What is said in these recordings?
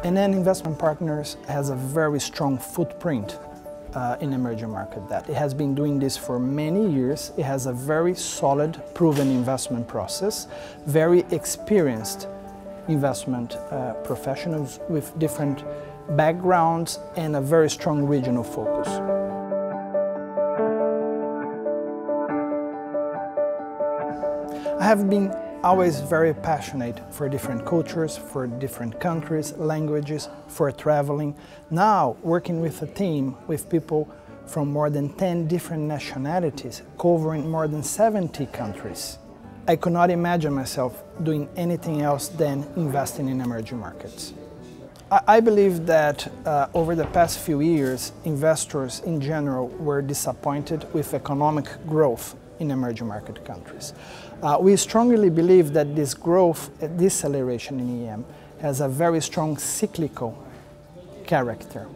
NN Investment Partners has a very strong footprint in emerging market debt. It has been doing this for many years. It has a very solid, proven investment process, very experienced investment professionals with different backgrounds and a very strong regional focus. I have been always very passionate for different cultures, for different countries, languages, for traveling. Now, working with a team with people from more than 10 different nationalities, covering more than 70 countries, I could not imagine myself doing anything else than investing in emerging markets. I believe that over the past few years, investors in general were disappointed with economic growth in emerging market countries. We strongly believe that this growth, deceleration in EM, has a very strong cyclical character.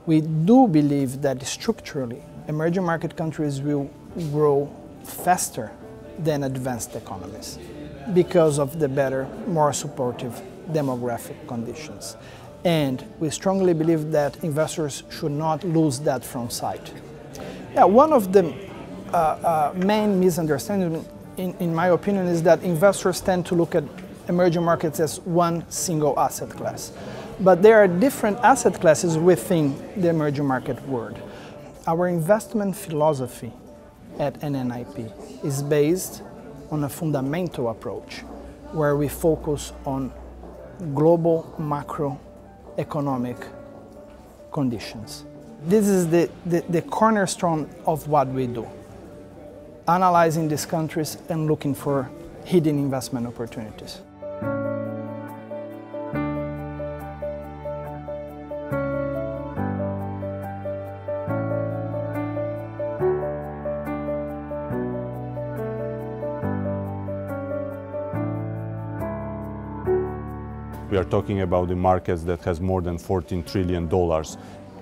We do believe that structurally, emerging market countries will grow faster than advanced economies because of the better, more supportive demographic conditions. And we strongly believe that investors should not lose that from sight. Yeah, one of the main misunderstandings, in my opinion, is that investors tend to look at emerging markets as one single asset class. But there are different asset classes within the emerging market world. Our investment philosophy at NNIP is based on a fundamental approach where we focus on global macroeconomic conditions. This is the cornerstone of what we do. Analyzing these countries and looking for hidden investment opportunities. We are talking about the markets that has more than $14 trillion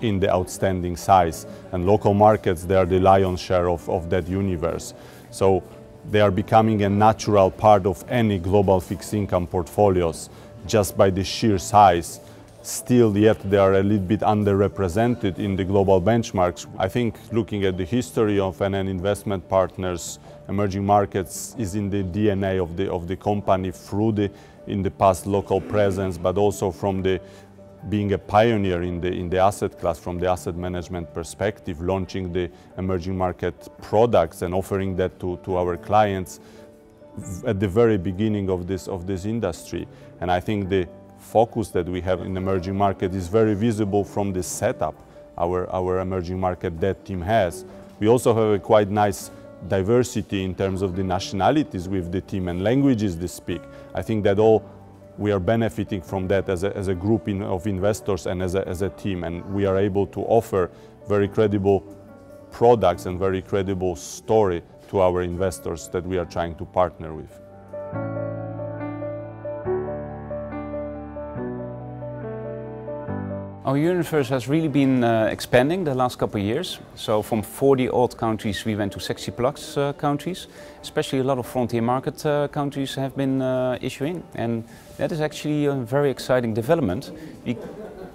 in the outstanding size, and local markets, they are the lion's share of that universe. So they are becoming a natural part of any global fixed income portfolios just by the sheer size. Still, yet they are a little bit underrepresented in the global benchmarks. I think looking at the history of NN Investment Partners, emerging markets is in the DNA of the company through in the past local presence, but also from being a pioneer in the asset class from the asset management perspective, launching the emerging market products and offering that to our clients at the very beginning of this industry. And I think the focus that we have in emerging market is very visible from the setup our emerging market debt team has. We also have a quite nice diversity in terms of the nationalities with the team and languages they speak. I think that all we are benefiting from that as a group of investors and as a team, and we are able to offer very credible products and very credible story to our investors that we are trying to partner with. Our universe has really been expanding the last couple of years. So from 40 odd countries we went to 60 plus countries. Especially a lot of frontier market countries have been issuing, and that is actually a very exciting development. We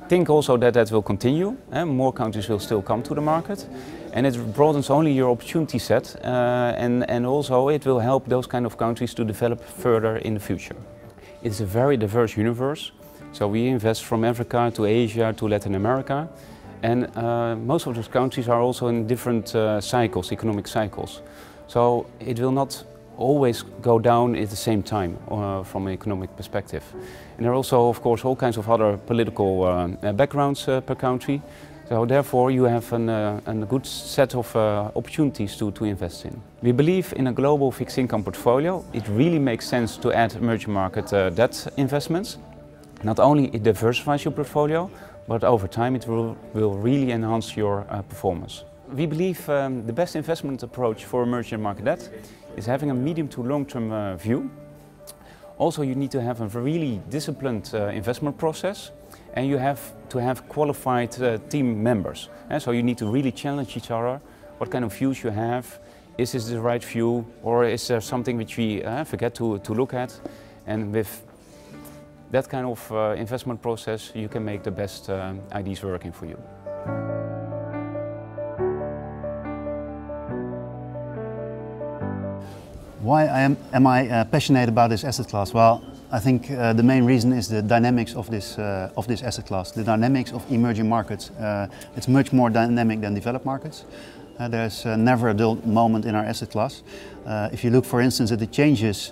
think also that that will continue. More countries will still come to the market, and it broadens only your opportunity set, and also it will help those kind of countries to develop further in the future. It's a very diverse universe. So we invest from Africa to Asia to Latin America, and most of those countries are also in different cycles, economic cycles. So it will not always go down at the same time from an economic perspective. And there are also, of course, all kinds of other political backgrounds per country. So therefore you have a good set of opportunities to invest in. We believe in a global fixed income portfolio. It really makes sense to add emerging market debt investments. Not only it diversifies your portfolio, but over time it will really enhance your performance. We believe the best investment approach for emerging market debt is having a medium to long-term view. Also, you need to have a really disciplined investment process, and you have to have qualified team members. So you need to really challenge each other. What kind of views you have? Is this the right view, or is there something which we forget to look at? And with that kind of investment process, you can make the best ideas working for you. Why am I passionate about this asset class? Well, I think the main reason is the dynamics of this asset class, the dynamics of emerging markets. It's much more dynamic than developed markets. There's never a dull moment in our asset class. If you look, for instance, at the changes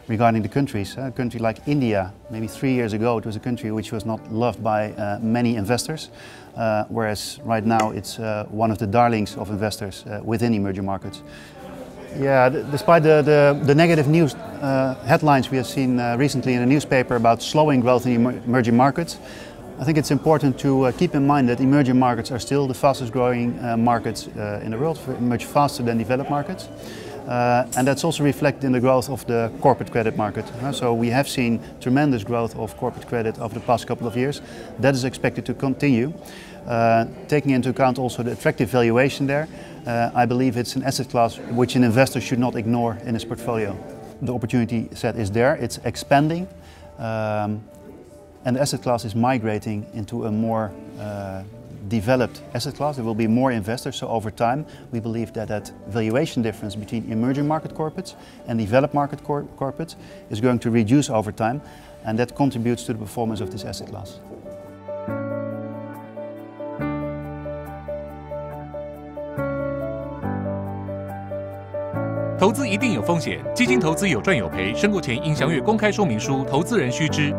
regarding the countries, a country like India, maybe 3 years ago, it was a country which was not loved by many investors, whereas right now it's one of the darlings of investors within emerging markets. Yeah, despite the negative news headlines we have seen recently in the newspaper about slowing growth in emerging markets, I think it's important to keep in mind that emerging markets are still the fastest growing markets in the world, much faster than developed markets. And that's also reflected in the growth of the corporate credit market. So we have seen tremendous growth of corporate credit over the past couple of years. That is expected to continue. Taking into account also the attractive valuation there, I believe it's an asset class which an investor should not ignore in his portfolio. The opportunity set is there, it's expanding, and the asset class is migrating into a more developed asset class. There will be more investors, so over time we believe that that valuation difference between emerging market corporates and developed market corporates is going to reduce over time, and that contributes to the performance of this asset class. 投资一定有风险，基金投资有赚有赔，申购前应详阅公开说明书，投资人须知。